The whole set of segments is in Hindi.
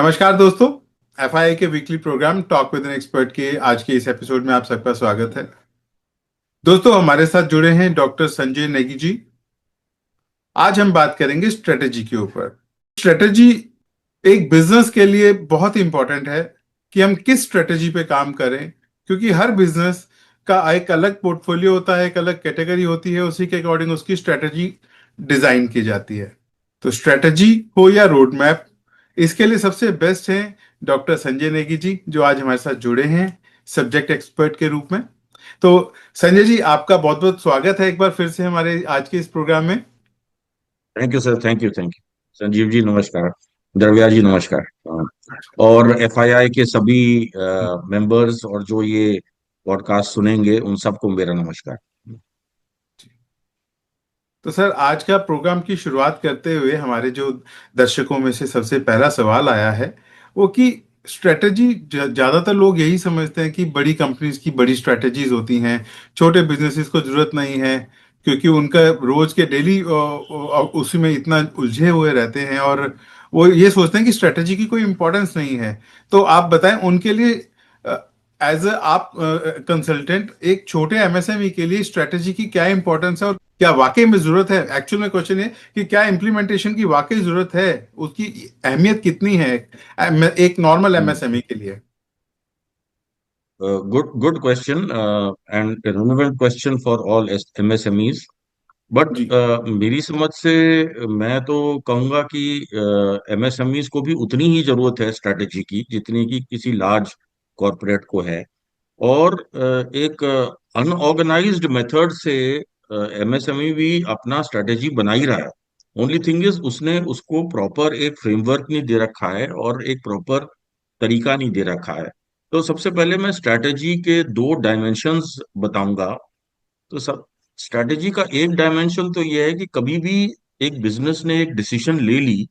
नमस्कार दोस्तों। एफआईआई के weekly program talk with an expert के आज के इस एपिसोड में आप सबका स्वागत है। दोस्तों, हमारे साथ जुड़े हैं डॉक्टर संजय नेगी जी। आज हम बात करेंगे स्ट्रेटेजी के ऊपर। स्ट्रेटेजी एक बिजनेस के लिए बहुत इंपॉर्टेंट है कि हम किस स्ट्रेटेजी पे काम करें, क्योंकि हर बिजनेस का एक अलग पोर्टफोलियो होता है, एक अलग कैटेगरी होती है, उसी के अकॉर्डिंग उसकी स्ट्रेटेजी डिजाइन की जाती है। तो स्ट्रेटेजी हो या रोड मैप, इसके लिए सबसे बेस्ट हैं डॉक्टर संजय नेगी जी, जो आज हमारे साथ जुड़े हैं सब्जेक्ट एक्सपर्ट के रूप में। तो संजय जी, आपका बहुत बहुत स्वागत है एक बार फिर से हमारे आज के इस प्रोग्राम में। Thank you sir, thank you, thank you. Sanjeev ji नमस्कार। द्रव्या जी नमस्कार। और एफआईआई के सभी मेंबर्स और जो ये पॉडकास्ट सुनेंगे उन सबको मेरा नमस्कार। तो सर, आज का प्रोग्राम की शुरुआत करते हुए हमारे जो दर्शकों में से सबसे पहला सवाल आया है वो कि स्ट्रेटजी, ज्यादातर लोग यही समझते हैं कि बड़ी कंपनीज की बड़ी स्ट्रेटजीज होती हैं, छोटे बिजनेसेस को जरूरत नहीं है, क्योंकि उनका रोज के डेली उसी में इतना उलझे हुए रहते हैं और वो ये सोचते हैं कि स्ट्रेटजी की कोई इंपॉर्टेंस नहीं है। तो आप बताएं उनके लिए, एज अ आप कंसल्टेंट, एक छोटे एमएसएमई के लिए स्ट्रेटजी की क्या इंपॉर्टेंस है और क्या वाकई में जरूरत है। एक्चुअल में क्वेश्चन है कि क्या इम्प्लीमेंटेशन की वाकई जरूरत है, उसकी अहमियत कितनी है एक नॉर्मल एमएसएमई के लिए। Good good question and relevant question for all MSMEs. But जी। मेरी समझ से मैं तो कहूंगा कि एमएसएमईज को भी उतनी ही जरूरत है स्ट्रेटेजी की जितनी कि किसी लार्ज कॉरपोरेट को है। और एक अनऑर्गेनाइज्ड मेथड से एमएसएमई भी अपना स्ट्रेटेजी बना ही रहा है। ओनली थिंग इज उसने उसको प्रॉपर एक फ्रेमवर्क नहीं दे रखा है और एक प्रॉपर तरीका नहीं दे रखा है। तो सबसे पहले मैं स्ट्रेटेजी के दो डायमेंशंस बताऊंगा। तो सब स्ट्रेटेजी का एक डायमेंशन तो यह है कि कभी भी एक बिजनेस ने एक डिसीजन ले ली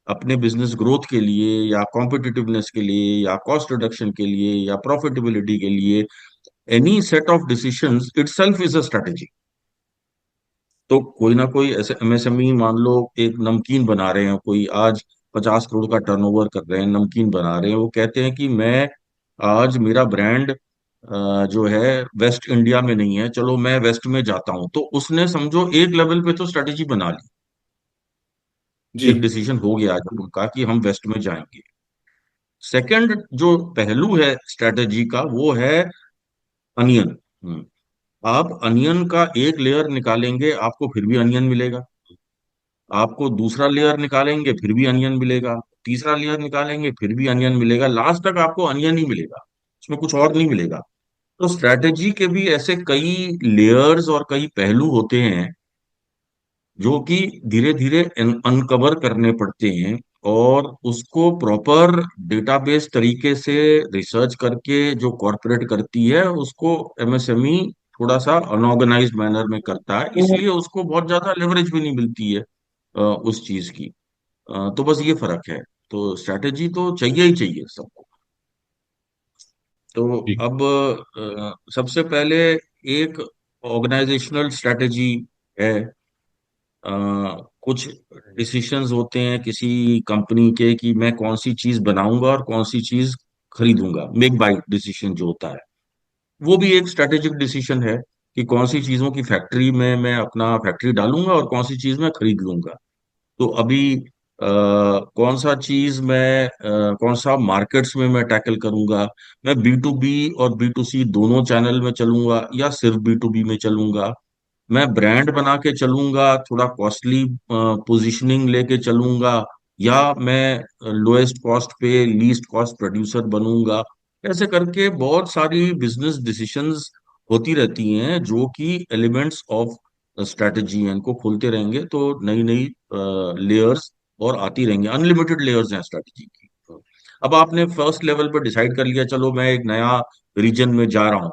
अपने बिजनेस ग्रोथ के लिए या कॉम्पिटिटिवनेस के लिए या कॉस्ट रिडक्शन के लिए या प्रॉफिटेबिलिटी के लिए, any set of decisions itself is a strategy. तो कोई ना कोई ऐसे एमएसएमई मान लो एक नमकीन बना रहे हैं, कोई आज 50 करोड़ का टर्नओवर कर रहे हैं, नमकीन बना रहे हैं, वो कहते हैं कि मैं आज मेरा ब्रांड जो है वेस्ट इंडिया में नहीं है, चलो मैं वेस्ट में जाता हूं। तो उसने समझो एक लेवल पे तो स्ट्रेटेजी बना ली, जी। एक डिसीजन हो गया आज उनका कि हम वेस्ट में जाएंगे। सेकंड जो पहलू है स्ट्रेटेजी का वो है अनियन। आप अनियन का एक लेयर निकालेंगे आपको फिर भी अनियन मिलेगा, आपको दूसरा लेयर निकालेंगे फिर भी अनियन मिलेगा, तीसरा लेयर निकालेंगे फिर भी अनियन मिलेगा, लास्ट तक आपको अनियन ही मिलेगा, उसमें कुछ और नहीं मिलेगा। तो स्ट्रैटेजी के भी ऐसे कई लेयर्स और कई पहलू होते हैं जो कि धीरे धीरे अनकवर करने पड़ते हैं। और उसको प्रॉपर डेटाबेस तरीके से रिसर्च करके जो कॉरपोरेट करती है उसको एमएसएमई थोड़ा सा अनऑर्गेनाइज्ड मैनर में करता है, इसलिए उसको बहुत ज्यादा लेवरेज भी नहीं मिलती है उस चीज की। तो बस ये फर्क है। तो स्ट्रैटेजी तो चाहिए ही चाहिए सबको। तो जी। अब सबसे पहले एक ऑर्गेनाइजेशनल स्ट्रैटेजी है। कुछ डिसीशंस होते हैं किसी कंपनी के कि मैं कौन सी चीज बनाऊंगा और कौन सी चीज खरीदूंगा, मेक बाय डिसीजन जो होता है, वो भी एक स्ट्रेटेजिक डिसीजन है कि कौन सी चीजों की फैक्ट्री में मैं अपना फैक्ट्री डालूंगा और कौन सी चीज मैं खरीद लूंगा। तो अभी कौन सा चीज मैं कौन सा मार्केट्स में मैं टैकल करूंगा, मैं बी टू बी और बी टू सी दोनों चैनल में चलूंगा या सिर्फ बी टू बी में चलूंगा, मैं ब्रांड बना के चलूंगा थोड़ा कॉस्टली पोजीशनिंग लेके चलूंगा, या मैं लोएस्ट कॉस्ट पे लीस्ट कॉस्ट प्रोड्यूसर बनूंगा। ऐसे करके बहुत सारी बिजनेस डिसीशंस होती रहती हैं जो कि एलिमेंट्स ऑफ स्ट्रैटेजी हैं, इनको खोलते रहेंगे तो नई नई लेयर्स और आती रहेंगी, अनलिमिटेड लेयर्स हैं स्ट्रैटेजी की। अब आपने फर्स्ट लेवल पर डिसाइड कर लिया चलो मैं एक नया रीजन में जा रहा हूँ,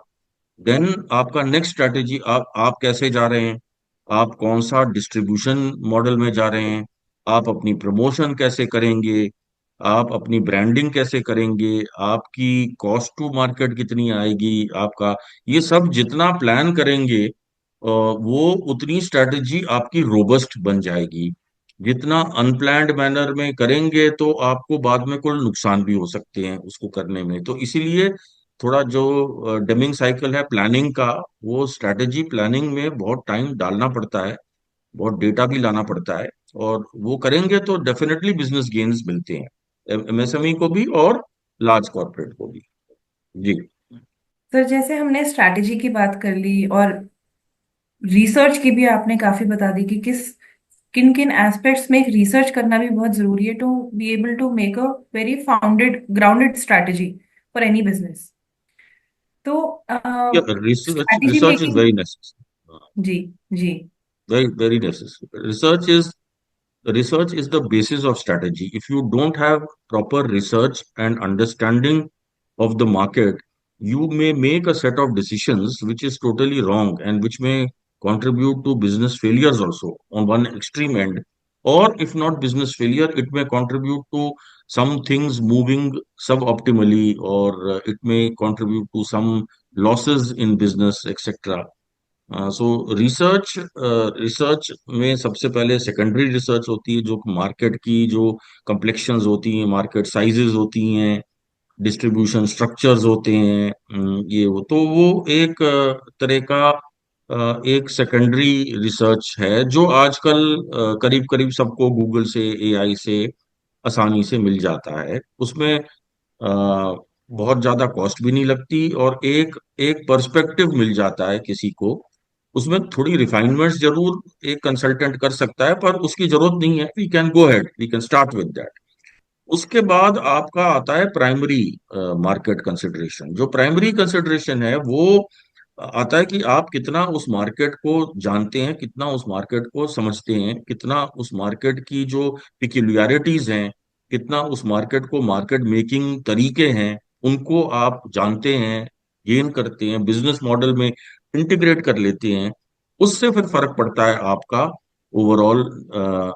देन आपका नेक्स्ट स्ट्रैटेजी आप कैसे जा रहे हैं, आप कौन सा डिस्ट्रीब्यूशन मॉडल में जा रहे हैं, आप अपनी प्रमोशन कैसे करेंगे, आप अपनी ब्रांडिंग कैसे करेंगे, आपकी कॉस्ट टू मार्केट कितनी आएगी आपका, ये सब जितना प्लान करेंगे वो उतनी स्ट्रैटेजी आपकी रोबस्ट बन जाएगी। जितना अनप्लैन्ड मैनर में करेंगे तो आपको बाद में कोई नुकसान भी हो सकते हैं उसको करने में। तो इसीलिए थोड़ा जो डेमिंग साइकिल है प्लानिंग का, वो स्ट्रैटेजी प्लानिंग में बहुत टाइम डालना पड़ता है, बहुत डेटा भी लाना पड़ता है। और वो करेंगे तो डेफिनेटली बिजनेस गेन्स मिलते हैं, एमएसएमई को भी और लार्ज कॉर्पोरेट को भी। जी। सर जैसे हमने स्ट्रैटेजी की बात कर ली और रिसर्च की भी आपने काफी बता दी कि किस किन किन एस्पेक्ट्स में रिसर्च करना भी बहुत जरूरी है to be able to make a very founded grounded strategy for any business. तो research strategy research is making. Very necessary, जी जी। Very very necessary. Research is the basis of strategy. If you don't have proper research and understanding of the market, you may make a set of decisions which is totally wrong and which may contribute to business failures also on one extreme end. Or if not business failure, it may contribute to some things moving suboptimally, or it may contribute to some losses in business, etc. So research research में सबसे पहले सेकेंडरी रिसर्च होती है, जो मार्केट की जो कम्प्लेक्शंस होती हैं, मार्केट साइजेस होती हैं, डिस्ट्रीब्यूशन स्ट्रक्चर्स होते हैं, ये वो तो वो एक तरह का एक सेकेंडरी रिसर्च है जो आजकल करीब करीब सबको गूगल से, एआई से आसानी से मिल जाता है। उसमें बहुत ज्यादा कॉस्ट भी नहीं लगती, और एक एक पर्सपेक्टिव मिल जाता है किसी को। उसमें थोड़ी रिफाइनमेंट्स जरूर एक कंसल्टेंट कर सकता है, पर उसकी जरूरत नहीं है। We can go ahead, we can start with that. उसके बाद आपका आता है प्राइमरी मार्केट कंसिडरेशन। जो प्राइमरी कंसिडरेशन है वो आता है कि आप कितना उस मार्केट को जानते हैं, कितना उस मार्केट को समझते हैं, कितना उस मार्केट की जो पिक्यूलियरिटीज हैं, कितना उस मार्केट को मार्केट मेकिंग तरीके हैं, उनको आप जानते हैं, गेन करते हैं, बिजनेस मॉडल में इंटीग्रेट कर लेते हैं। उससे फिर फर्क पड़ता है आपका ओवरऑल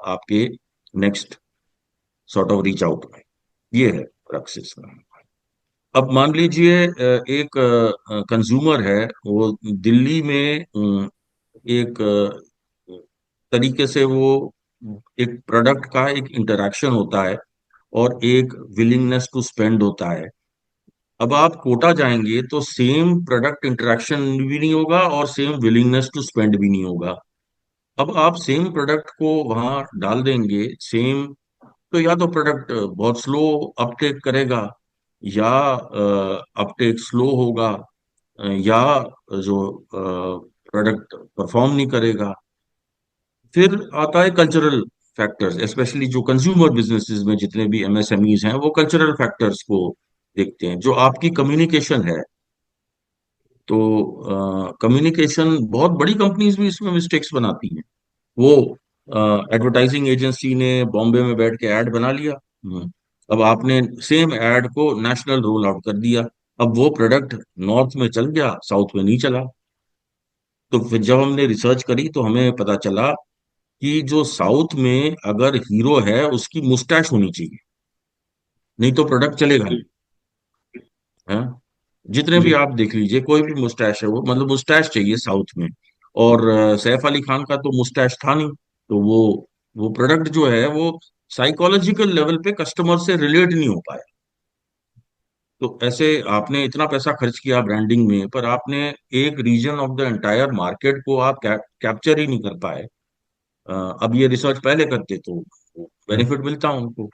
आपके next sort of reach out में। ये है प्रैक्टिस में। अब मान लीजिए एक कंज्यूमर है, वो दिल्ली में एक तरीके से वो एक प्रोडक्ट का एक इंटरेक्शन होता है और एक विलिंगनेस टू स्पेंड होता है। अब आप कोटा जाएंगे तो सेम प्रोडक्ट इंटरेक्शन भी नहीं होगा और सेम विलिंगनेस टू स्पेंड भी नहीं होगा। अब आप सेम प्रोडक्ट को वहां डाल देंगे सेम, तो या तो प्रोडक्ट बहुत स्लो अपटेक करेगा, या अपटेक स्लो होगा, या जो प्रोडक्ट परफॉर्म नहीं करेगा। फिर आता है कल्चरल फैक्टर्स, स्पेशली जो कंज्यूमर बिजनेसेस में जितने भी एमएसएमईज हैं वो कल्चरल फैक्टर्स को देखते हैं। जो आपकी कम्युनिकेशन है, तो कम्युनिकेशन, बहुत बड़ी कंपनीज भी इसमें मिस्टेक्स बनाती हैं। वो एडवर्टाइजिंग एजेंसी ने बॉम्बे में बैठ के ऐड बना लिया, अब आपने सेम ऐड को नेशनल रोल आउट कर दिया। अब वो प्रोडक्ट नॉर्थ में चल गया, साउथ में नहीं चला। तो फिर जब हमने रिसर्च करी तो हमें पता चला कि जो साउथ में अगर हीरो है उसकी मुस्टैच होनी चाहिए, नहीं तो प्रोडक्ट चलेगा नहीं। है, जितने भी जी। आप देख लीजिए, कोई भी मुस्टैच है, वो मतलब मुस्टैच चाहिए साउथ में। और सैफ अली खान का तो मुस्टैच था नहीं, तो वो प्रोडक्ट जो है वो साइकोलॉजिकल लेवल पे कस्टमर से रिलेट नहीं हो पाया। तो ऐसे आपने इतना पैसा खर्च किया ब्रांडिंग में, पर आपने एक region of the entire market को आप कैप्चर ही नहीं कर पाए। अब ये रिसर्च पहले करते तो बेनिफिट मिलता उनको।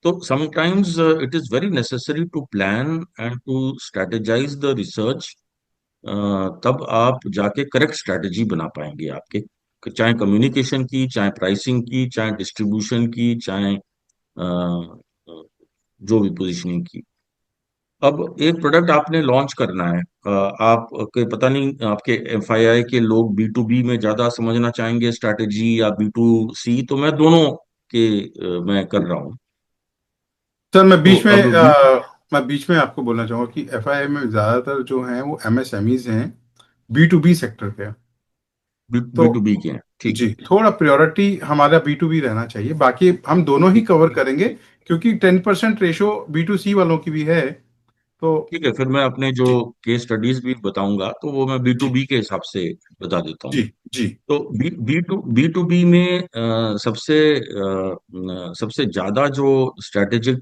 तो sometimes it is very necessary to plan and to strategize the research। तब आप जाके करेक्ट स्ट्रेटेजी बना पाएंगे आपके, चाहे कम्युनिकेशन की, चाहे प्राइसिंग की, चाहे डिस्ट्रीब्यूशन की, चाहे जो भी पोजीशनिंग की। अब एक प्रोडक्ट आपने लॉन्च करना है, आपके पता नहीं आपके एफआईआई के लोग बी टू बी में ज्यादा समझना चाहेंगे स्ट्रैटेजी या बी टू सी, तो मैं दोनों के मैं कर रहा हूँ। सर तो अब मैं बीच में आपको बोलना चाहूंगा कि एफआईआई में ज्यादातर जो हैं वो एमएसएमईज हैं, बी टू बी सेक्टर के हैं। बी तो टू बी के हैं, ठीक जी, है। थोड़ा प्रायोरिटी हमारा बी टू बी रहना चाहिए, बाकी हम दोनों ही कवर करेंगे, क्योंकि 10% रेशो बी टू सी वालों की भी है। तो ठीक है, फिर मैं अपने जो जी केस स्टडीज भी बताऊंगा तो वो मैं बी टू जी बी के हिसाब से बता देता जी हूँ। जी तो बी टू बी में सबसे ज्यादा जो स्ट्रेटेजिक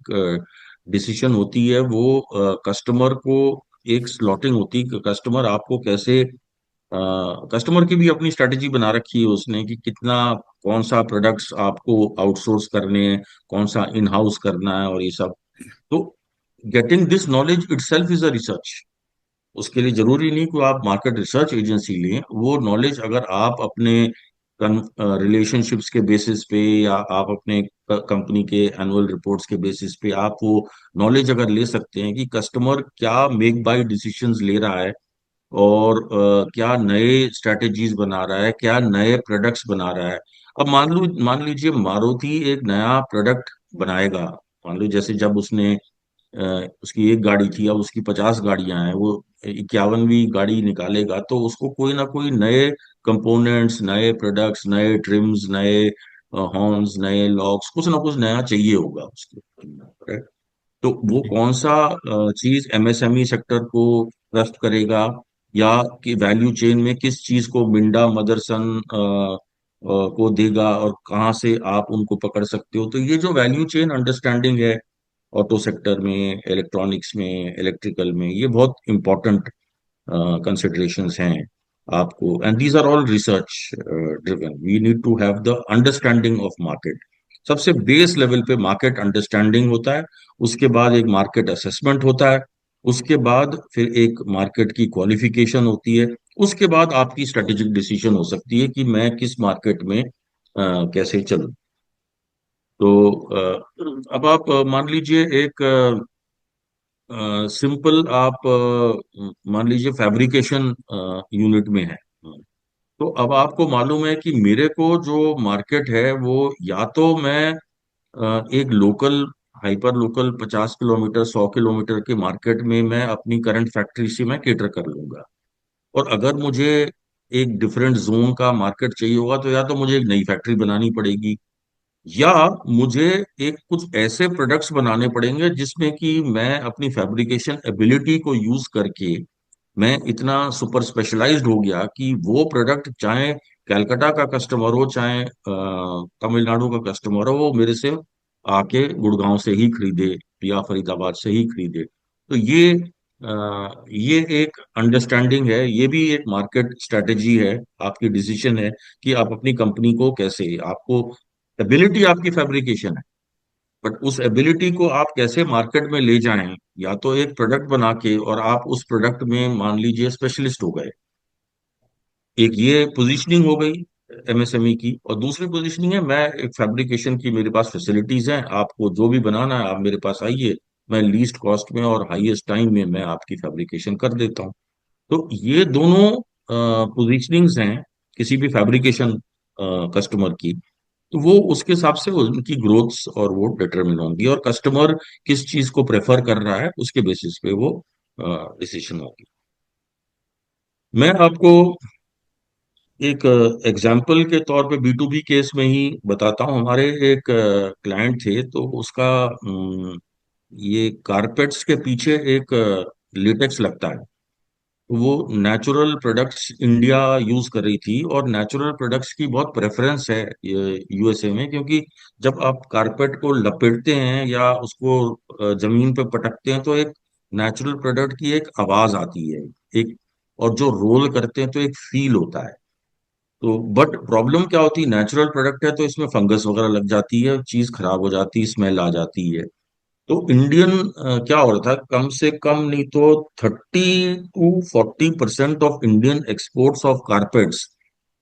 डिसीजन होती है वो कस्टमर को एक स्लॉटिंग होती है कि कस्टमर आपको कैसे, कस्टमर की भी अपनी स्ट्रेटेजी बना रखी है उसने कि कितना, कौन सा प्रोडक्ट्स आपको आउटसोर्स करने हैं, कौन सा इन हाउस करना है और ये सब। तो getting this knowledge itself is a research. उसके लिए जरूरी नहीं कि आप मार्केट रिसर्च एजेंसी लें, वो नॉलेज अगर आप अपने रिलेशनशिप्स के बेसिस पे या आप अपने कंपनी के एनुअल रिपोर्ट्स के बेसिस पे आप वो नॉलेज अगर ले सकते हैं कि कस्टमर क्या मेक बाय डिसीजंस ले रहा है और क्या नए स्ट्रेटेजीज बना रहा है, क्या नए प्रोडक्ट्स बना रहा है। अब मान लीजिए मारुति एक नया प्रोडक्ट बनाएगा। मान लो जैसे जब उसने उसकी एक गाड़ी थी, अब उसकी 50 गाड़ियां हैं, वो 51वीं गाड़ी निकालेगा तो उसको कोई ना कोई नए कंपोनेंट्स, नए प्रोडक्ट्स, नए ट्रिम्स, नए हॉर्न्स, नए लॉक्स, कुछ ना कुछ नया चाहिए होगा उसको। right? तो वो जी कौन सा चीज एमएसएमई सेक्टर को ट्रस्ट करेगा, या कि वैल्यू चेन में किस चीज को मिंडा मदरसन को देगा और कहाँ से आप उनको पकड़ सकते हो। तो ये जो वैल्यू चेन अंडरस्टैंडिंग है ऑटो सेक्टर में, इलेक्ट्रॉनिक्स में, इलेक्ट्रिकल में, ये बहुत इंपॉर्टेंट कंसिडरेशंस हैं आपको। And these are all research driven. We need to have the understanding of market. सबसे बेस लेवल पे मार्केट अंडरस्टैंडिंग होता है, उसके बाद एक मार्केट असेसमेंट होता है, उसके बाद फिर एक मार्केट की क्वालिफिकेशन होती है, उसके बाद आपकी स्ट्रेटेजिक डिसीजन हो सकती है कि मैं किस मार्केट में कैसे चलूं। तो अब आप मान लीजिए एक सिंपल आप मान लीजिए फैब्रिकेशन यूनिट में है। तो अब आपको मालूम है कि मेरे को जो मार्केट है वो, या तो मैं एक local, hyper local 50 kilometre 100 kilometre के मार्केट में मैं अपनी करंट फैक्ट्री से मैं केटर कर लूंगा। और अगर मुझे एक डिफरेंट जोन का मार्केट चाहिए होगा तो या तो मुझे एक नई फैक्ट्री बनानी पड़ेगी, या मुझे एक कुछ ऐसे प्रोडक्ट्स बनाने पड़ेंगे जिसमें कि मैं अपनी फैब्रिकेशन एबिलिटी को यूज करके मैं इतना सुपर स्पेशलाइज्ड हो गया कि वो प्रोडक्ट चाहे कलकत्ता का कस्टमर हो, चाहे तमिलनाडु का कस्टमर हो, वो मेरे से आके गुड़गांव से ही खरीदे या फरीदाबाद से ही खरीदे। तो ये एक अंडरस्टैंडिंग है, ये भी एक मार्केट स्ट्रेटेजी है, आपकी डिसीजन है कि आप अपनी कंपनी को कैसे, आपको एबिलिटी आपकी फैब्रिकेशन है, बट उस एबिलिटी को आप कैसे मार्केट में ले जाएं। या तो एक प्रोडक्ट बना के और आप उस प्रोडक्ट में मान लीजिए स्पेशलिस्ट हो गए, एक ये पोजीशनिंग हो गई एमएसएमई की। और दूसरी पोजीशनिंग है, मैं एक फैब्रिकेशन की, मेरे पास फैसिलिटीज हैं, आपको जो भी बनाना है आप मेरे पास आइए, मैं लीस्ट कॉस्ट में और हाईएस्ट टाइम में मैं आपकी फैब्रिकेशन कर देता हूँ। तो ये दोनों पोजीशनिंग्स हैं किसी भी फैब्रिकेशन कस्टमर की। तो वो उसके हिसाब से उनकी ग्रोथ्स और वो डिटरमिन होंगी, और कस्टमर किस चीज को प्रेफर कर रहा है उसके बेसिस पे वो डिसीजन होगी। मैं आपको एक एग्जाम्पल के तौर पे बी टू बी केस में ही बताता हूँ। हमारे एक क्लाइंट थे, तो उसका ये कारपेट्स के पीछे एक लेटेक्स लगता है। वो नेचुरल प्रोडक्ट्स इंडिया यूज कर रही थी, और नेचुरल प्रोडक्ट्स की बहुत प्रेफरेंस है यूएसए में, क्योंकि जब आप कारपेट को लपेटते हैं या उसको जमीन पे पटकते हैं तो एक नेचुरल प्रोडक्ट की एक आवाज आती है, एक, और जो रोल करते हैं तो एक फील होता है। तो बट प्रॉब्लम क्या होती है, नेचुरल प्रोडक्ट है तो इसमें फंगस वगैरह लग जाती है, चीज खराब हो जाती है, स्मेल आ जाती है। तो इंडियन क्या हो रहा था, कम से कम नहीं तो 30 to 40% of Indian exports of carpets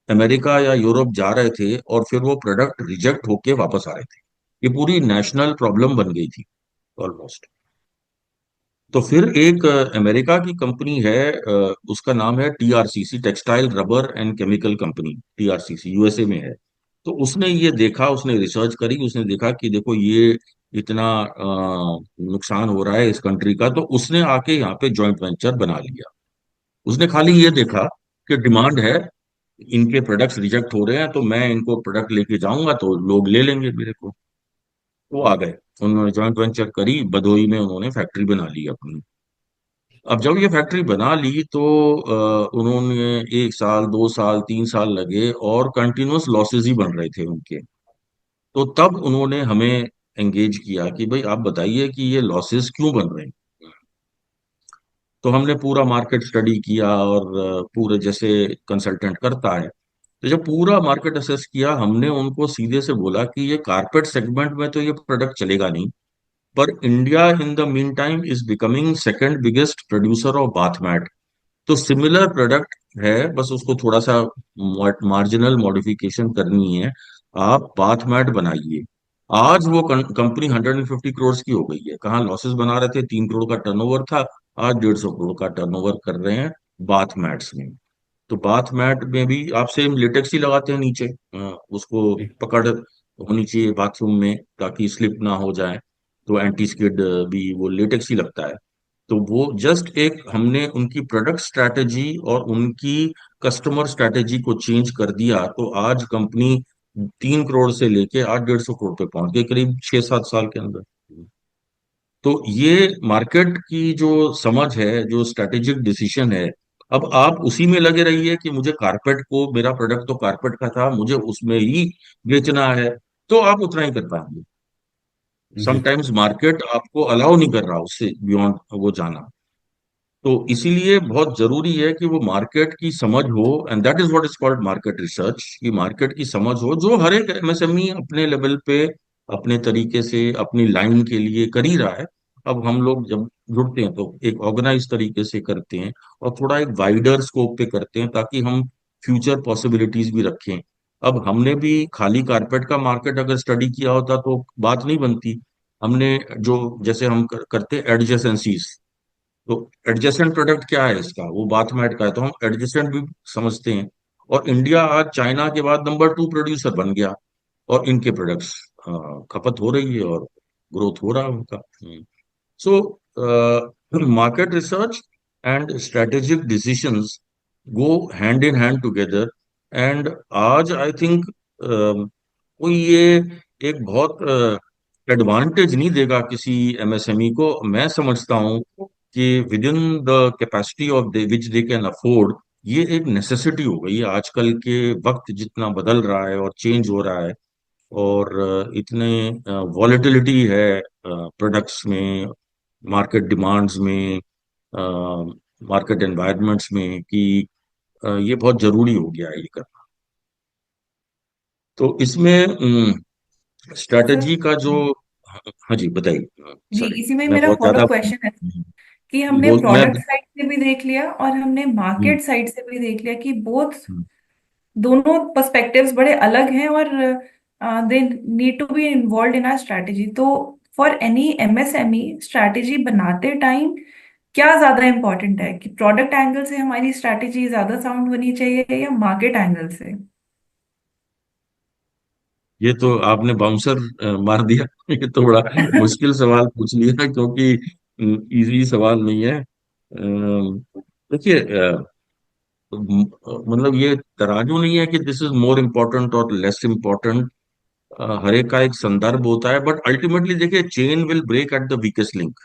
America या यूरोप जा रहे थे, और फिर वो प्रोडक्ट रिजेक्ट होके वापस आ रहे थे। ये पूरी नेशनल प्रॉब्लम बन गई थी ऑलमोस्ट। तो फिर एक अमेरिका की कंपनी है, उसका नाम है TRCC, textile rubber and chemical company, TRCC USA में है। तो उसने ये देखा, उसने रिसर्च करी, उसने देखा कि देखो ये इतना नुकसान हो रहा है इस कंट्री का, तो उसने आके यहाँ पे जॉइंट वेंचर बना लिया। उसने खाली ये देखा कि डिमांड है, इनके प्रोडक्ट्स रिजेक्ट हो रहे हैं, तो मैं इनको प्रोडक्ट लेके जाऊंगा तो लोग ले लेंगे मेरे को। वो आ गए, उन्होंने जॉइंट वेंचर करी, भदोही में उन्होंने फैक्ट्री बना ली अपनी। अब जब ये फैक्ट्री बना ली तो उन्होंने 1 साल 2 साल 3 साल लगे और कंटिन्यूअस लॉसेस ही बन रहे थे उनके। तो तब उन्होंने हमें एंगेज किया कि भाई आप बताइए कि ये लॉसेस क्यों बन रहे हैं। तो हमने पूरा मार्केट स्टडी किया और पूरे जैसे कंसल्टेंट करता है। तो जब पूरा मार्केट असेस किया हमने उनको सीधे से बोला कि ये कारपेट सेगमेंट में तो ये प्रोडक्ट चलेगा नहीं, पर India in the mean time is becoming second biggest producer of bath mat. तो सिमिलर प्रोडक्ट है, बस उसको थोड़ा सा मार्जिनल मॉडिफिकेशन करनी है। आप बाथ मैट बनाइए। आज वो कंपनी 150 करोड़ की हो गई है। कहाँ लॉसेस बना रहे थे, 3 करोड़ का टर्नओवर था, आज 150 करोड़ का टर्नओवर कर रहे हैं बाथ मैट्स में। तो बाथ मैट में भी आप सेम लेटेक्स ही लगाते हैं नीचे, उसको पकड़ होनी चाहिए बाथरूम में ताकि स्लिप ना हो जाए। तो एंटी स्किड भी वो लेटेक्स ही लगता है। तो वो जस्ट एक हमने उनकी प्रोडक्ट स्ट्रैटेजी और उनकी कस्टमर स्ट्रैटेजी को चेंज कर दिया तो आज कंपनी 3 करोड़ से लेके आज 150 करोड़ पे पहुंच गई करीब 6-7 साल के अंदर। तो ये मार्केट की जो समझ है, जो स्ट्रैटेजिक डिसीजन है, अब आप उसी में लगे रहिए कि मुझे कारपेट को, मेरा प्रोडक्ट तो कारपेट का था, मुझे उसमें ही बेचना है, तो आप उतना ही कर पाएंगे। जी। समटाइम्स मार्केट आपको अलाउ नहीं कर रहा उससे बियॉन्ड वो जाना। तो इसीलिए बहुत जरूरी है कि वो मार्केट की समझ हो, and that is what is called market research, कि मार्केट की समझ हो जो हर एक एमएसएमई अपने लेवल पे अपने तरीके से अपनी लाइन के लिए कर ही रहा है। अब हम लोग जब जुड़ते हैं तो एक ऑर्गेनाइज तरीके से करते हैं और थोड़ा एक वाइडर स्कोप पे करते हैं ताकि हम फ्यूचर पॉसिबिलिटीज भी रखें। अब हमने भी खाली कारपेट का मार्केट अगर स्टडी किया होता तो बात नहीं बनती। हमने जो जैसे हम करते एडजेसेंसीज, तो एडजेसेंट प्रोडक्ट क्या है इसका, वो बाथमेट का है, तो हम एडजेसेंट भी समझते हैं। और इंडिया आज चाइना के बाद नंबर 2 प्रोड्यूसर बन गया और इनके प्रोडक्ट्स खपत हो रही है और ग्रोथ हो रहा है उनका। So market research and strategic decisions go hand in hand together. And आज आई थिंक कोई ये एक बहुत एडवांटेज नहीं देगा किसी एमएसएमई को। मैं समझता हूँ कि with in the capacity of they which they can afford, ये एक नेसेसिटी हो गई है आजकल के वक्त जितना बदल रहा है और चेंज हो रहा है। और इतने वॉलेटिलिटी है प्रोडक्ट्स में, मार्केट डिमांड्स में, मार्केट एनवायरनमेंट्स में, कि ये बहुत जरूरी हो गया है ये करना। तो इसमें सर, स्ट्रैटेजी का जो, हाँ जी बताइए। जी सॉरी, इसी में मैं मेरा बहुत फॉलो ज्यादा क्वेश्चन है कि हमने बोल मैं। प्रोडक्ट साइड से भी देख लिया और हमने हम्म, मार्केट साइड से भी देख लिया कि बोथ हम्म, दोनों पर्सपेक्टिव्स बड़े अलग हैं और they need to be involve in our strategy. तो फॉर एनी एमएसएमई स्ट्रैटेजी बनाते टाइम क्या ज्यादा इंपॉर्टेंट है कि प्रोडक्ट एंगल से हमारी स्ट्रैटेजी ज्यादा साउंड होनी चाहिए या मार्केट एंगल से? ये तो आपने बाउंसर मार दिया। ये तो बड़ा मुश्किल सवाल पूछ लिया क्योंकि इजी सवाल नहीं है। देखिए, मतलब ये तराजू नहीं है कि दिस इज मोर इम्पोर्टेंट और लेस इम्पोर्टेंट। हर एक का एक संदर्भ होता है, बट अल्टीमेटली देखिए chain will break at the weakest link.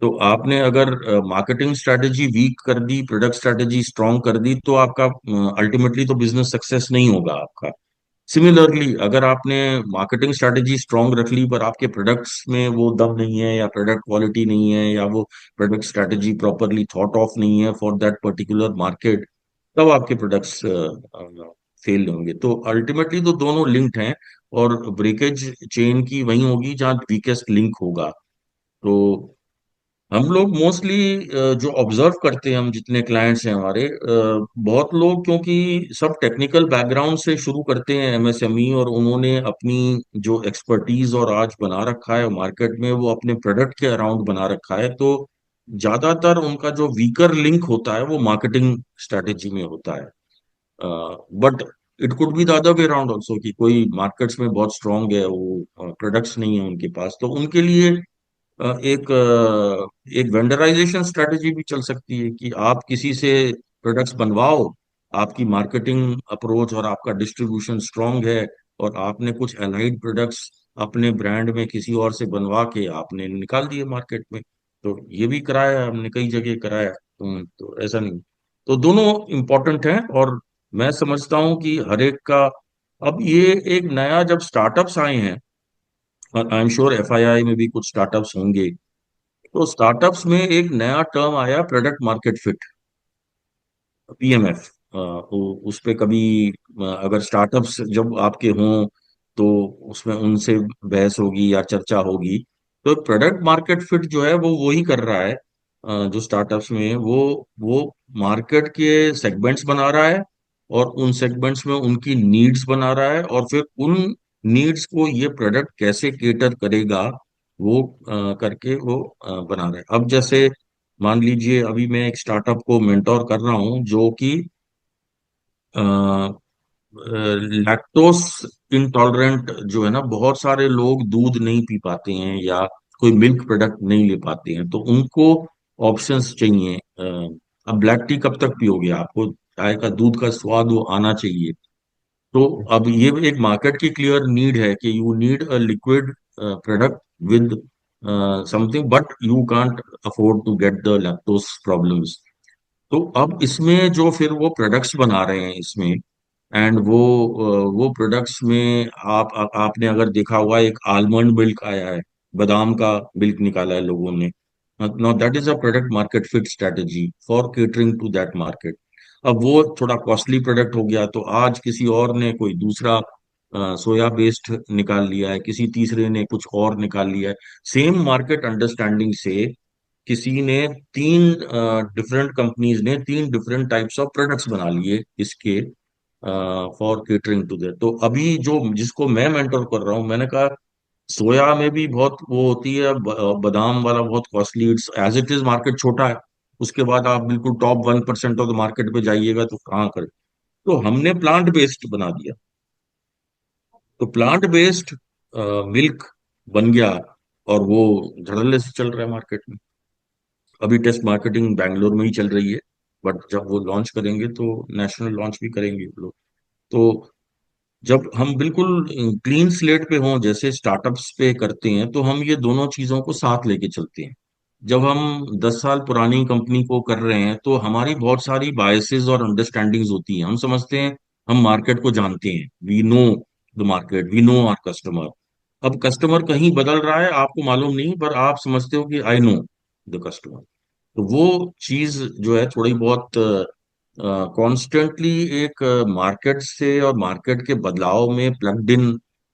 तो आपने अगर मार्केटिंग स्ट्रेटेजी वीक कर दी, प्रोडक्ट स्ट्रेटेजी स्ट्रांग कर दी, तो आपका अल्टीमेटली तो बिजनेस सक्सेस नहीं होगा आपका। सिमिलरली अगर आपने मार्केटिंग स्ट्रेटेजी स्ट्रांग रख ली पर आपके प्रोडक्ट्स में वो दम नहीं है या प्रोडक्ट क्वालिटी नहीं है या वो product strategy properly thought of नहीं है फॉर दैट पर्टिकुलर मार्केट, तब आपके प्रोडक्ट्स फेल होंगे। तो अल्टीमेटली तो दोनों लिंक्ड हैं और ब्रेकेज चेन की वही होगी जहाँ वीकेस्ट लिंक होगा। तो हम लोग मोस्टली जो ऑब्जर्व करते हैं, हम जितने क्लाइंट्स हैं हमारे, बहुत लोग क्योंकि सब टेक्निकल बैकग्राउंड से शुरू करते हैं एमएसएमई और उन्होंने अपनी जो एक्सपर्टीज और आज बना रखा है मार्केट में वो अपने प्रोडक्ट के अराउंड बना रखा है। तो ज्यादातर उनका जो वीकर लिंक होता है वो मार्केटिंग स्ट्रेटेजी में होता है। But it could be the other way around also कि कोई मार्केट्स में बहुत स्ट्रांग है, वो प्रोडक्ट्स नहीं है उनके पास, तो उनके लिए एक वेंडराइजेशन स्ट्रेटेजी भी चल सकती है कि आप किसी से प्रोडक्ट्स बनवाओ, आपकी मार्केटिंग अप्रोच और आपका डिस्ट्रीब्यूशन स्ट्रांग है और आपने कुछ अलाइड प्रोडक्ट्स अपने ब्रांड में किसी और से बनवा के आपने निकाल दिए मार्केट में। तो ये भी कराया हमने, कई जगह कराया। तो ऐसा नहीं, तो दोनों इम्पोर्टेंट हैं। और मैं समझता हूँ कि हर एक का, अब ये एक नया जब स्टार्टअप्स आए हैं, आई एम श्योर एफआईआई में भी कुछ स्टार्टअप्स होंगे, तो स्टार्टअप्स में एक नया टर्म आया, प्रोडक्ट मार्केट फिट, पीएमएफ। उस पे कभी अगर स्टार्टअप्स जब आपके हों तो उसमें उनसे बहस होगी या चर्चा होगी। तो प्रोडक्ट मार्केट फिट जो है वो वही कर रहा है, जो स्टार्टअप्स में है, वो मार्केट के सेगमेंट्स बना रहा है, और उन सेगमेंट्स में उनकी नीड्स बना रहा है, और फिर उन नीड्स को ये प्रोडक्ट कैसे केटर करेगा, वो करके वो बना रहा है। अब जैसे मान लीजिए अभी मैं एक स्टार्टअप को मेंटोर कर रहा हूँ जो कि लैक्टोस इंटॉलरेंट जो है ना, बहुत सारे लोग दूध नहीं पी पाते हैं या कोई मिल्क प्रोडक्ट नहीं ले पाते हैं, तो उनको ऑप्शंस चाहिए। अब ब्लैक टी कब तक पियोगे, आपको चाय का दूध का स्वाद वो आना चाहिए। तो अब ये एक मार्केट की क्लियर नीड है कि you need a liquid product with something, but you can't afford to get the lactose problems. तो अब इसमें जो फिर वो प्रोडक्ट्स बना रहे हैं इसमें, एंड वो प्रोडक्ट्स में आपने अगर देखा हुआ, एक आलमंड मिल्क आया है, बादाम का मिल्क निकाला है लोगों ने। Now that is a product market fit strategy for catering to that market. अब वो थोड़ा कॉस्टली प्रोडक्ट हो गया, तो आज किसी और ने कोई दूसरा सोया बेस्ड निकाल लिया है, किसी तीसरे ने कुछ और निकाल लिया है। सेम मार्केट अंडरस्टैंडिंग से किसी ने तीन डिफरेंट कंपनीज ने तीन डिफरेंट टाइप्स ऑफ प्रोडक्ट्स बना लिए इसके, फॉर केटरिंग टू दैट। तो अभी जो जिसको मैं मेंटर कर रहा हूँ, मैंने कहा सोया में भी बहुत वो होती है, बादाम वाला बहुत costly, it's as it is market छोटा है। उसके बाद आप बिल्कुल टॉप 1% ऑफ द मार्केट पे जाइएगा तो कहाँ करे। तो हमने प्लांट बेस्ड बना दिया, तो प्लांट बेस्ड मिल्क बन गया, और वो धड़ल्ले से चल रहा है मार्केट में। अभी टेस्ट मार्केटिंग बैंगलोर में ही चल रही है, बट जब वो लॉन्च करेंगे तो नेशनल लॉन्च भी करेंगे वो लोग। तो जब हम बिल्कुल क्लीन स्लेट पे हों जैसे स्टार्टअप्स पे करते हैं, तो हम ये दोनों चीजों को साथ लेके चलते हैं। जब हम 10 साल पुरानी कंपनी को कर रहे हैं तो हमारी बहुत सारी बायसेस और अंडरस्टैंडिंग्स होती हैं, हम समझते हैं हम मार्केट को जानते हैं, we know the market, we know our customer. अब कस्टमर कहीं बदल रहा है, आपको मालूम नहीं, पर आप समझते हो कि आई नो द कस्टमर। तो वो चीज जो है थोड़ी बहुत कॉन्स्टेंटली एक मार्केट से और मार्केट के बदलाव में प्लग्ड इन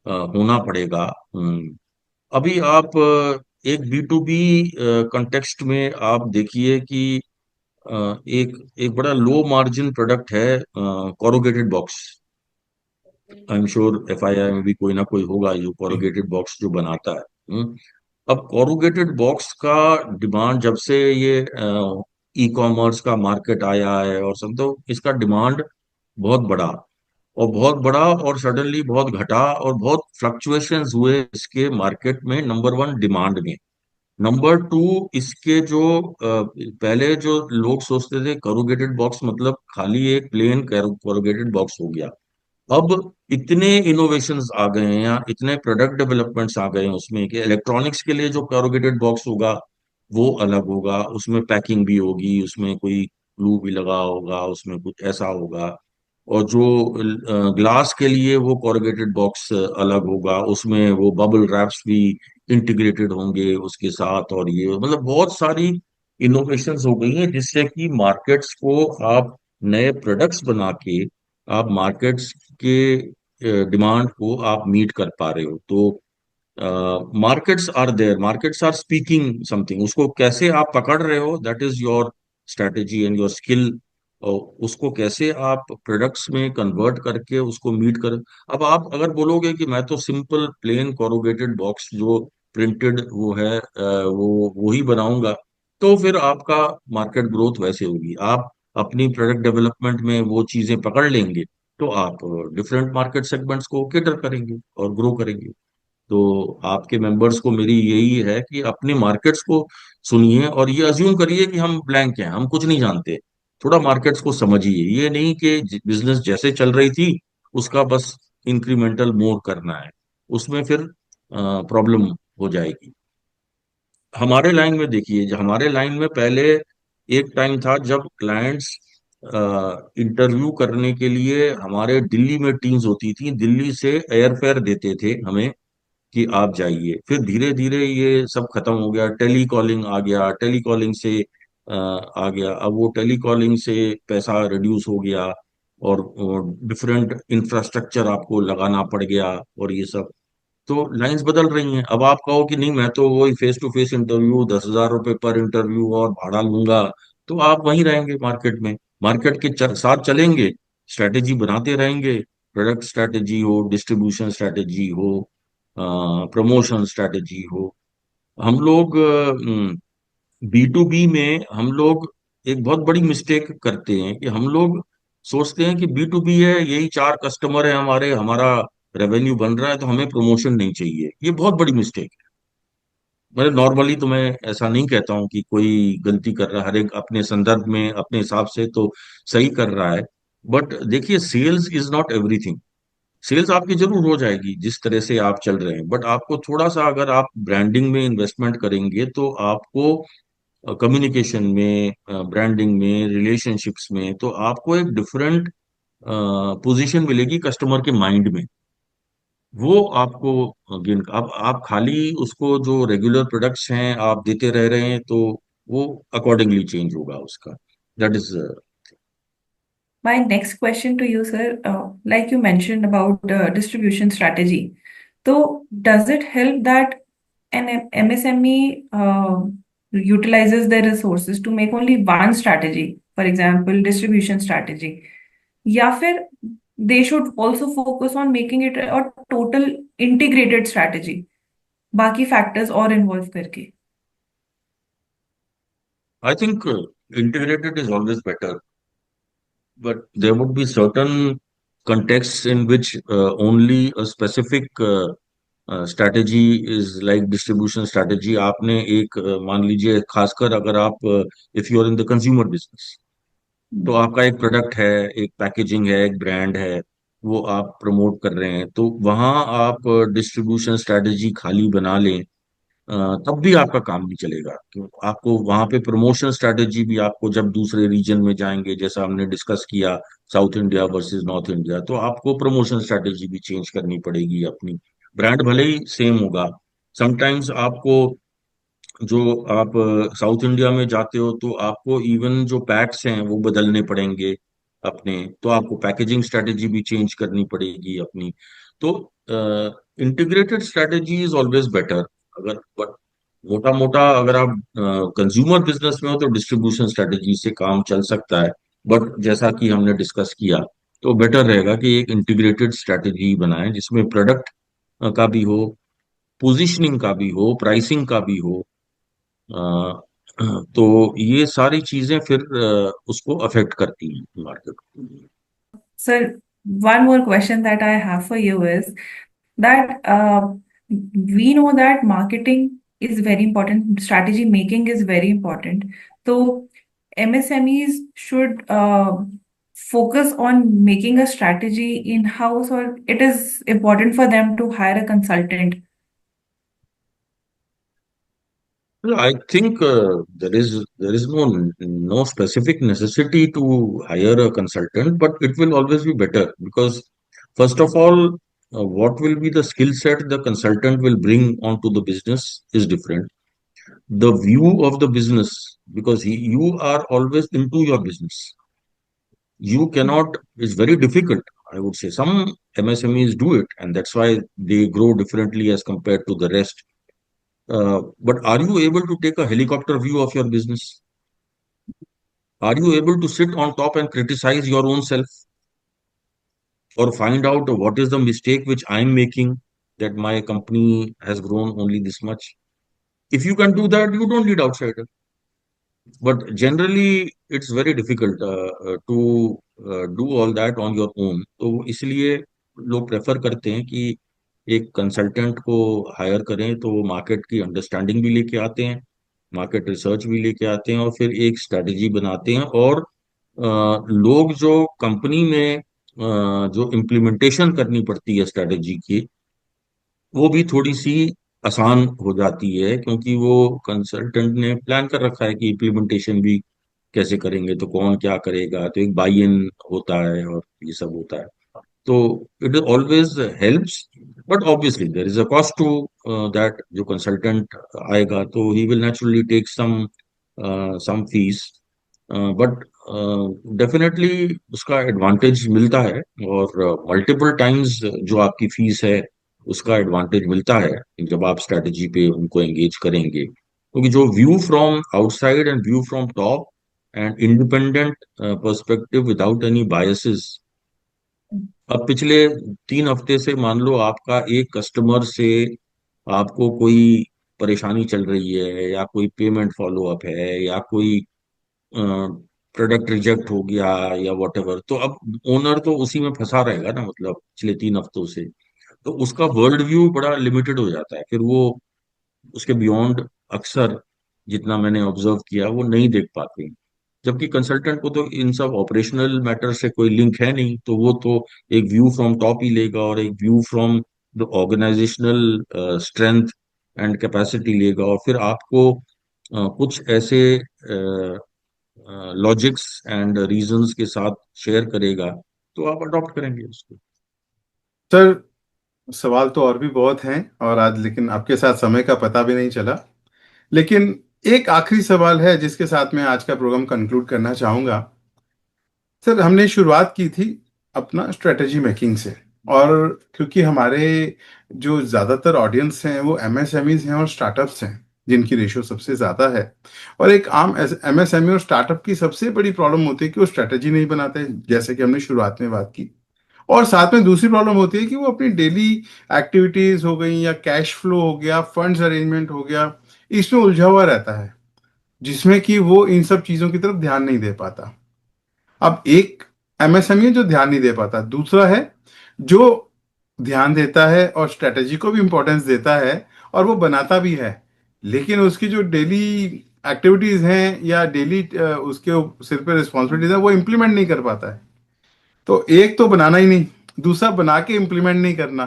होना पड़ेगा। अभी आप एक बी टू बी कंटेक्स्ट में आप देखिए कि एक एक बड़ा लो मार्जिन प्रोडक्ट है, corrugated box. I am sure FII में भी कोई ना कोई होगा जो कोरुगेटेड बॉक्स जो बनाता है। अब कोरुगेटेड बॉक्स का डिमांड जब से ये ई कॉमर्स का मार्केट आया है और सब, तो इसका डिमांड बहुत बड़ा, और बहुत बड़ा, और सडनली बहुत घटा, और बहुत फ्लक्चुएशंस हुए इसके मार्केट में, नंबर वन डिमांड में। नंबर टू, इसके जो पहले जो लोग सोचते थे करूगेटेड बॉक्स मतलब खाली एक प्लेन करूगेटेड बॉक्स हो गया। अब इतने इनोवेशंस आ गए हैं, या इतने प्रोडक्ट डेवलपमेंट्स आ गए हैं उसमें, कि इलेक्ट्रॉनिक्स के लिए जो करूगेटेड बॉक्स होगा वो अलग होगा, उसमें पैकिंग भी होगी, उसमें कोई ग्लू भी लगा होगा, उसमें कुछ ऐसा होगा। और जो ग्लास के लिए वो कॉरुगेटेड बॉक्स अलग होगा, उसमें वो बबल रैप्स भी इंटीग्रेटेड होंगे उसके साथ। और ये मतलब बहुत सारी इनोवेशंस हो गई हैं जिससे कि मार्केट्स को आप नए प्रोडक्ट्स बना के आप मार्केट्स के डिमांड को आप मीट कर पा रहे हो। तो markets are there, markets are speaking something, उसको कैसे आप पकड़ रहे हो, that is your strategy and your skill. और उसको कैसे आप प्रोडक्ट्स में कन्वर्ट करके उसको मीट कर। अब आप अगर बोलोगे कि मैं तो सिंपल प्लेन कोरुगेटेड बॉक्स जो प्रिंटेड वो है वो ही बनाऊंगा, तो फिर आपका मार्केट ग्रोथ वैसे होगी। आप अपनी प्रोडक्ट डेवलपमेंट में वो चीजें पकड़ लेंगे, तो आप डिफरेंट मार्केट सेगमेंट्स को केटर करेंगे और ग्रो करेंगे। तो आपके मेंबर्स को मेरी यही है कि अपने मार्केट्स को सुनिए, और ये अज्यूम करिए कि हम ब्लैंक हैं, हम कुछ नहीं जानते। थोड़ा मार्केट्स को समझिए, ये नहीं कि बिजनेस जैसे चल रही थी उसका बस इंक्रीमेंटल मोर करना है, उसमें फिर प्रॉब्लम हो जाएगी। हमारे लाइन में देखिए, हमारे लाइन में पहले एक टाइम था जब क्लाइंट्स इंटरव्यू करने के लिए हमारे दिल्ली में टीम्स होती थी, दिल्ली से एयरफेयर देते थे हमें कि आप जाइए। फिर धीरे धीरे ये सब खत्म हो गया, टेली कॉलिंग आ गया, टेली कॉलिंग से आ गया। अब वो टेली कॉलिंग से पैसा रिड्यूस हो गया और डिफरेंट इंफ्रास्ट्रक्चर आपको लगाना पड़ गया और ये सब। तो लाइंस बदल रही हैं। अब आप कहो कि नहीं, मैं तो वही फेस टू फेस इंटरव्यू 10,000 रुपए पर इंटरव्यू और भाड़ा लूंगा, तो आप वहीं रहेंगे मार्केट में, मार्केट के साथ चलेंगे, स्ट्रेटेजी बनाते रहेंगे। प्रोडक्ट स्ट्रेटेजी हो, डिस्ट्रीब्यूशन स्ट्रेटेजी हो, प्रमोशन स्ट्रेटेजी हो। हम लोग बी टू बी में हम लोग एक बहुत बड़ी मिस्टेक करते हैं कि हम लोग सोचते हैं कि बी टू बी है, यही चार कस्टमर है हमारे, हमारा रेवेन्यू बन रहा है, तो हमें प्रमोशन नहीं चाहिए। ये बहुत बड़ी मिस्टेक है। मतलब नॉर्मली तो मैं ऐसा नहीं कहता हूँ कि कोई गलती कर रहा है, हर एक अपने संदर्भ में अपने हिसाब से तो सही कर रहा है। बट देखिए, sales is not everything. Sales आपकी जरूर हो जाएगी जिस तरह से आप चल रहे हैं, बट आपको थोड़ा सा अगर आप ब्रांडिंग में इन्वेस्टमेंट करेंगे तो आपको कम्युनिकेशन में, ब्रांडिंग में, रिलेशनशिप्स में, तो आपको एक डिफरेंट पोजीशन मिलेगी कस्टमर के माइंड में। वो आपको गेन, अब आप खाली उसको जो रेगुलर प्रोडक्ट्स हैं आप देते रह रहे हैं, तो वो अकॉर्डिंगली चेंज होगा उसका। That is My next question to you, sir, like you mentioned about distribution strategy. So, does it help that an MSME utilizes their resources to make only one strategy, for example, distribution strategy? या फिर they should also focus on making it a total integrated strategy, बाकी factors और involve करके? I think integrated is always better, but there would be certain contexts in which only a specific strategy is like distribution strategy. आपने एक मान लीजिए, खासकर अगर आप if you are in the consumer business, तो आपका एक प्रोडक्ट है, एक पैकेजिंग है, एक ब्रांड है, वो आप प्रमोट कर रहे हैं, तो वहां आप डिस्ट्रीब्यूशन स्ट्रेटेजी खाली बना लें, तब भी आपका काम नहीं चलेगा। आपको वहां पे प्रमोशन स्ट्रेटेजी भी, आपको जब दूसरे रीजन में जाएंगे, जैसा हमने डिस्कस किया, south India versus north India, तो आपको प्रमोशन स्ट्रेटेजी भी चेंज करनी पड़ेगी अपनी। ब्रांड भले ही सेम होगा, समटाइम्स आपको, जो आप साउथ इंडिया में जाते हो तो आपको इवन जो पैक्स हैं वो बदलने पड़ेंगे अपने, तो आपको पैकेजिंग स्ट्रेटेजी भी चेंज करनी पड़ेगी अपनी। तो integrated strategy is always better. अगर बट मोटा मोटा अगर आप कंज्यूमर बिजनेस में हो तो डिस्ट्रीब्यूशन स्ट्रेटेजी से काम चल सकता है। बट जैसा कि हमने डिस्कस किया, तो बेटर रहेगा कि एक इंटीग्रेटेड स्ट्रेटेजी बनाएं जिसमें प्रोडक्ट का भी हो, पोजीशनिंग का भी हो, प्राइसिंग का भी हो। अ, तो ये सारी चीजें फिर उसको अफेक्ट करती हैं मार्केट को। Sir, one more question that I have for you is that we know that marketing is very important, strategy making is very important. So MSMEs should focus on making a strategy in-house, or it is important for them to hire a consultant. I think there is no specific necessity to hire a consultant, but it will always be better because first of all, what will be the skill set the consultant will bring onto the business is different. The view of the business, because you are always into your business. You cannot, it's very difficult. I would say some MSMEs do it, and that's why they grow differently as compared to the rest. But are you able to take a helicopter view of your business? Are you able to sit on top and criticize your own self, or find out what is the mistake which I'm making, that my company has grown only this much? If you can do that, you don't need outsider. But generally, it's very difficult to do all that on your own. तो इसलिए लोग प्रेफर करते हैं कि एक कंसल्टेंट को हायर करें, तो वो मार्केट की अंडरस्टैंडिंग भी लेके आते हैं, मार्केट रिसर्च भी लेके आते हैं, और फिर एक स्ट्रेटेजी बनाते हैं। और लोग जो कंपनी में जो इम्प्लीमेंटेशन करनी पड़ती है स्ट्रेटेजी की, वो भी थोड़ी सी आसान हो जाती है, क्योंकि वो कंसल्टेंट ने प्लान कर रखा है कि इम्प्लीमेंटेशन भी कैसे करेंगे, तो कौन क्या करेगा, तो एक बाई इन होता है और ये सब होता है। तो it always helps, but obviously there is a cost to that. जो कंसल्टेंट आएगा तो he will naturally take some fees, but definitely उसका एडवांटेज मिलता है। और मल्टीपल टाइम्स जो आपकी फीस है उसका एडवांटेज मिलता है जब आप स्ट्रेटेजी पे उनको एंगेज करेंगे, क्योंकि जो view from outside and view from top and independent perspective without any biases. अब पिछले 3 हफ्ते से मान लो आपका एक कस्टमर से आपको कोई परेशानी चल रही है, या कोई पेमेंट फॉलो अप है, या कोई प्रोडक्ट रिजेक्ट हो गया, या वॉटेवर, तो अब ओनर तो उसी में फंसा रहेगा ना, मतलब पिछले 3 हफ्तों से। तो उसका वर्ल्ड व्यू बड़ा लिमिटेड हो जाता है, फिर वो उसके बियॉन्ड अक्सर, जितना मैंने ऑब्जर्व किया, वो नहीं देख पाते। जबकि कंसल्टेंट को तो इन सब ऑपरेशनल मैटर से कोई लिंक है नहीं, तो वो तो एक व्यू फ्रॉम टॉप ही लेगा, और एक view from the organisational strength and capacity लेगा, और फिर आपको कुछ ऐसे लॉजिक्स एंड रीजंस के साथ शेयर करेगा, तो आप अडॉप्ट करेंगे उसको। सर, सवाल तो और भी बहुत हैं और आज लेकिन आपके साथ समय का पता भी नहीं चला। लेकिन एक आखिरी सवाल है जिसके साथ मैं आज का प्रोग्राम कंक्लूड करना चाहूंगा। सर, हमने शुरुआत की थी अपना स्ट्रेटेजी मेकिंग से, और क्योंकि हमारे जो ज़्यादातर ऑडियंस हैं वो एमएसएमईज हैं और स्टार्टअप्स हैं, जिनकी रेशियो सबसे ज़्यादा है। और एक आम एमएसएमई और स्टार्टअप की सबसे बड़ी प्रॉब्लम होती है कि वो स्ट्रेटेजी नहीं बनाते, जैसे कि हमने शुरुआत में बात की। और साथ में दूसरी प्रॉब्लम होती है कि वो अपनी डेली एक्टिविटीज़ हो गई या कैश फ्लो हो गया, फंड्स अरेंजमेंट हो गया, इसमें उलझा हुआ रहता है, जिसमें कि वो इन सब चीज़ों की तरफ ध्यान नहीं दे पाता। अब एक एमएसएमई जो ध्यान नहीं दे पाता, दूसरा है जो ध्यान देता है और स्ट्रेटेजी को भी इंपॉर्टेंस देता है और वो बनाता भी है, लेकिन उसकी जो डेली एक्टिविटीज हैं या डेली उसके सिर पे रिस्पॉन्सिबिलिटीज है वो इम्प्लीमेंट नहीं कर पाता है। तो एक तो बनाना ही नहीं, दूसरा बना के इम्प्लीमेंट नहीं करना।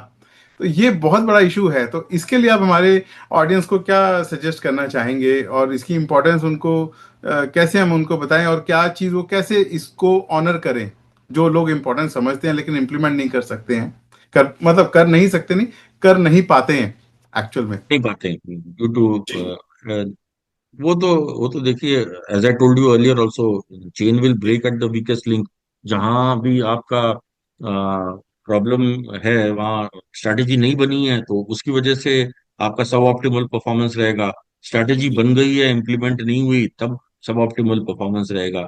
तो ये बहुत बड़ा इशू है। तो इसके लिए आप हमारे ऑडियंस को क्या सजेस्ट करना चाहेंगे, और इसकी इम्पोर्टेंस उनको कैसे हम उनको बताएं, और क्या चीज़ वो कैसे इसको ऑनर करें, जो लोग इम्पोर्टेंस समझते हैं लेकिन इम्प्लीमेंट नहीं कर सकते हैं, कर मतलब कर नहीं सकते, नहीं कर नहीं पाते हैं एक्चुअल में। नहीं बातें ड्यू टू, जी। वो तो वो तो देखिए, as I told you earlier also, chain will break at the weakest link. जहां भी आपका प्रॉब्लम है, वहाँ स्ट्रैटेजी नहीं बनी है, तो उसकी वजह से आपका सब ऑप्टिमल परफॉर्मेंस रहेगा। स्ट्रैटेजी बन गई है, इम्प्लीमेंट नहीं हुई, तब सब ऑप्टिमल परफॉर्मेंस रहेगा।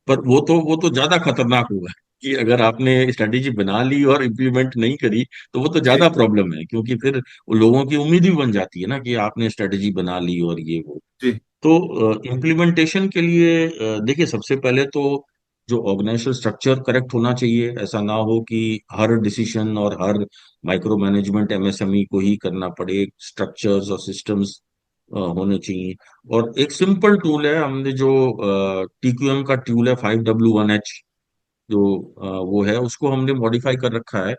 पर वो तो ज्यादा खतरनाक होगा कि अगर आपने स्ट्रेटेजी बना ली और इम्प्लीमेंट नहीं करी, तो वो तो ज्यादा जी। प्रॉब्लम है, क्योंकि फिर वो लोगों की उम्मीद भी बन जाती है ना कि आपने स्ट्रेटेजी बना ली और ये वो। जी। तो इम्प्लीमेंटेशन के लिए देखिए, सबसे पहले तो जो ऑर्गेनाइजेशन स्ट्रक्चर करेक्ट होना चाहिए। ऐसा ना हो कि हर डिसीजन और हर माइक्रो मैनेजमेंट एमएसएमई को ही करना पड़े। स्ट्रक्चर्स और सिस्टम्स होने चाहिए। और एक सिंपल टूल है, हमने जो टीक्यूएम का टूल है 5W1H, जो वो है, उसको हमने मॉडिफाई कर रखा है।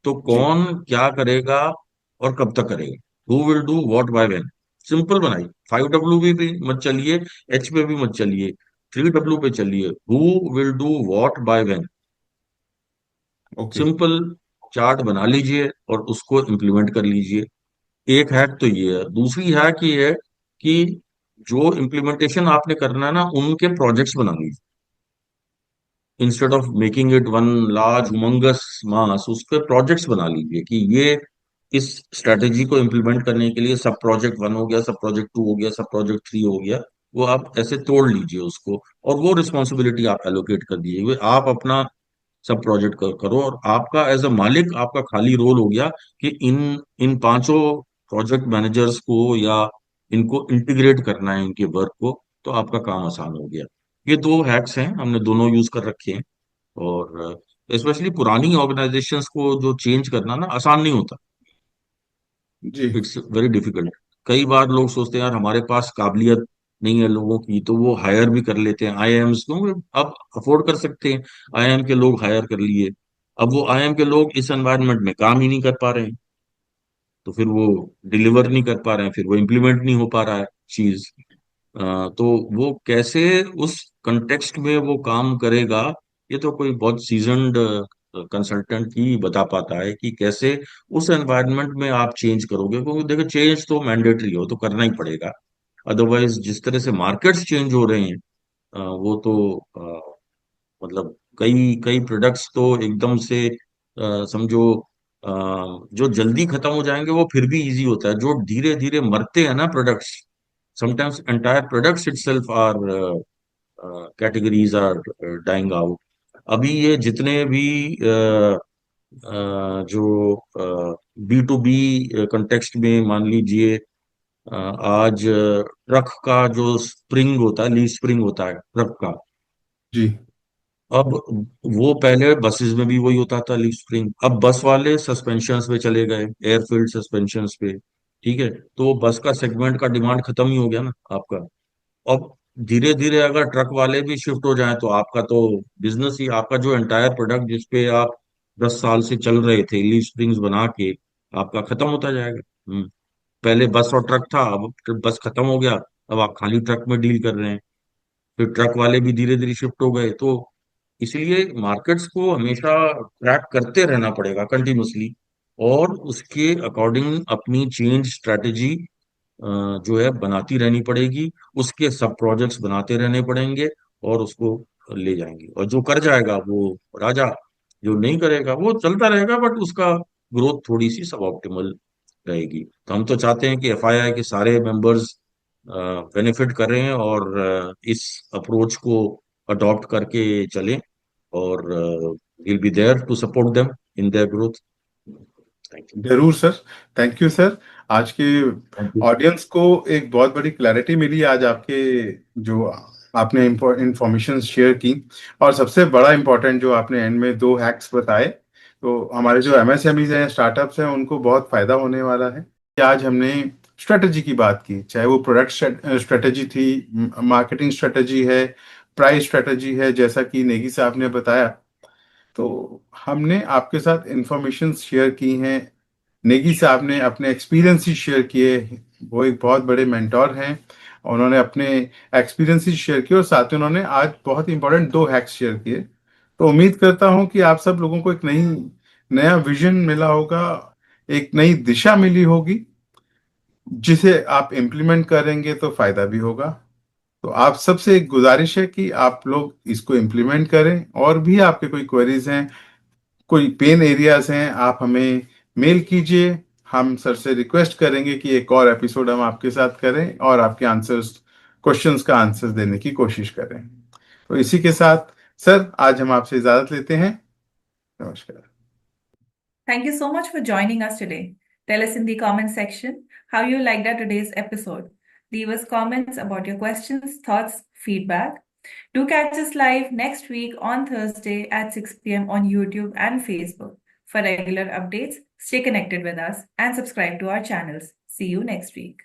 तो जी। कौन क्या करेगा और कब तक करेगा, who will do what by when, simple बनाई। 5W भी मत चलिए, H पे भी मत चलिए, 3W पे चलिए, who will do what by when. Okay. Simple chart बना लीजिए और उसको इम्प्लीमेंट कर लीजिए। एक हैक तो ये है। दूसरी हैक ये है कि जो इम्प्लीमेंटेशन आपने करना है ना, उनके प्रोजेक्ट्स बना लीजिए। Instead of making it one large humongous mass, उस पे प्रोजेक्ट्स बना लीजिए कि ये इस स्ट्रेटेजी को इम्प्लीमेंट करने के लिए सब प्रोजेक्ट 1 हो गया, सब प्रोजेक्ट 2 हो गया, सब प्रोजेक्ट 3 हो गया। वो आप ऐसे तोड़ लीजिए उसको, और वो रिस्पॉन्सिबिलिटी आप एलोकेट कर दीजिए। आप अपना सब प्रोजेक्ट करो, और आपका एज अ मालिक आपका खाली रोल हो गया कि इन इन पांचों प्रोजेक्ट मैनेजर्स को, या इनको इंटीग्रेट करना है इनके वर्क को, तो आपका काम आसान हो गया। ये 2 हैक्स हैं, हमने दोनों यूज कर रखे हैं। और स्पेशली पुरानी ऑर्गेनाइजेशंस को जो चेंज करना ना आसान नहीं होता। जी। It's very difficult. कई बार लोग सोचते हैं यार हमारे पास काबिलियत नहीं है लोगों की, तो वो हायर भी कर लेते हैं आईआईएम्स, क्योंकि अब अफोर्ड कर सकते हैं, आईआईएम के लोग हायर कर लिए। अब वो आईआईएम के लोग इस एनवायरनमेंट में काम ही नहीं कर पा रहे हैं। तो फिर वो डिलीवर नहीं कर पा रहे हैं, फिर वो इम्प्लीमेंट नहीं हो पा रहा है चीज। तो वो कैसे उस कंटेक्स्ट में वो काम करेगा, ये तो कोई बहुत सीजन्ड कंसल्टेंट ही बता पाता है कि कैसे उस एनवायरनमेंट में आप चेंज करोगे, क्योंकि देखो चेंज तो मैंडेटरी हो, तो करना ही पड़ेगा। अदरवाइज जिस तरह से मार्केट्स चेंज हो रहे हैं, वो तो मतलब कई कई प्रोडक्ट्स तो एकदम से समझो अ, जो जल्दी खत्म हो जाएंगे वो फिर भी इजी होता है, जो धीरे धीरे मरते हैं ना products, sometimes entire products itself are categories are dying out. अभी ये जितने भी जो बी टू बी कंटेक्स्ट में मान लीजिए, आज ट्रक का जो स्प्रिंग होता है, लीफ स्प्रिंग होता है ट्रक का, जी। अब वो पहले बसेस में भी वही होता था लीफ स्प्रिंग, अब बस वाले सस्पेंशंस पे चले गए, एयरफील्ड सस्पेंशंस पे। ठीक है, तो वो बस का सेगमेंट का डिमांड खत्म ही हो गया ना आपका। अब धीरे धीरे अगर ट्रक वाले भी शिफ्ट हो जाएं तो आपका तो बिजनेस ही, आपका जो एंटायर प्रोडक्ट जिसपे आप 10 साल से चल रहे थे लीफ स्प्रिंग्स बना के, आपका खत्म होता जाएगा। पहले बस और ट्रक था, अब बस खत्म हो गया, अब आप खाली ट्रक में डील कर रहे हैं, फिर ट्रक वाले भी धीरे धीरे शिफ्ट हो गए। तो इसलिए मार्केट्स को हमेशा ट्रैक करते रहना पड़ेगा कंटिन्यूसली, और उसके अकॉर्डिंग अपनी चेंज स्ट्रेटेजी जो है बनाती रहनी पड़ेगी, उसके सब प्रोजेक्ट्स बनाते रहने पड़ेंगे, और उसको ले जाएंगे। और जो कर जाएगा वो राजा, जो नहीं करेगा वो चलता रहेगा, बट उसका ग्रोथ थोड़ी सी सब ऑप्टिमल रहेगी। तो हम तो चाहते हैं कि एफआईआई के सारे मेंबर्स बेनिफिट करें और इस अप्रोच को अडॉप्ट करके चलें, और will be there to support them in their growth. Thank जरूर सर। Thank you sir. आज के यू। ऑडियंस को एक बहुत बड़ी क्लैरिटी मिली आज आपके जो आपने इंफॉर्मेशन शेयर की। और सबसे बड़ा इंपॉर्टेंट जो आपने एंड में 2 हैक्स बताए, तो हमारे जो एमएसएमईज हैं, स्टार्टअप्स हैं, उनको बहुत फायदा होने वाला है। कि आज हमने स्ट्रेटजी की बात की, चाहे वो प्रोडक्ट स्ट्रेटजी थी, मार्केटिंग स्ट्रेटजी है, प्राइस स्ट्रेटजी है, जैसा कि नेगी साहब ने बताया। तो हमने आपके साथ इंफॉर्मेशन शेयर की हैं। नेगी साहब ने अपने एक्सपीरियंस ही शेयर किए। वो एक बहुत बड़े मेंटोर हैं, उन्होंने अपने एक्सपीरियंस ही शेयर किए, और साथ में उन्होंने आज बहुत इंपॉर्टेंट 2 हैक्स शेयर किए। तो उम्मीद करता हूं कि आप सब लोगों को एक नया विजन मिला होगा, एक नई दिशा मिली होगी, जिसे आप इम्प्लीमेंट करेंगे तो फायदा भी होगा। तो आप सबसे एक गुजारिश है कि आप लोग इसको इम्प्लीमेंट करें। और भी आपके कोई क्वेरीज हैं, कोई पेन एरियाज हैं, आप हमें मेल कीजिए। हम सर से रिक्वेस्ट करेंगे कि एक और एपिसोड हम आपके साथ करें और आपके आंसर्स, क्वेश्चंस का आंसर्स देने की कोशिश करें। तो इसी के साथ सर आज हम आपसे इजाजत लेते हैं। नमस्कार। Thank you so much for joining us today. Tell us in the comment section how you liked our today's episode. Leave us comments about your questions, thoughts, feedback. Do catch us live next week on Thursday at 6 p.m. on YouTube and Facebook. For regular updates, stay connected with us and subscribe to our channels. See you next week.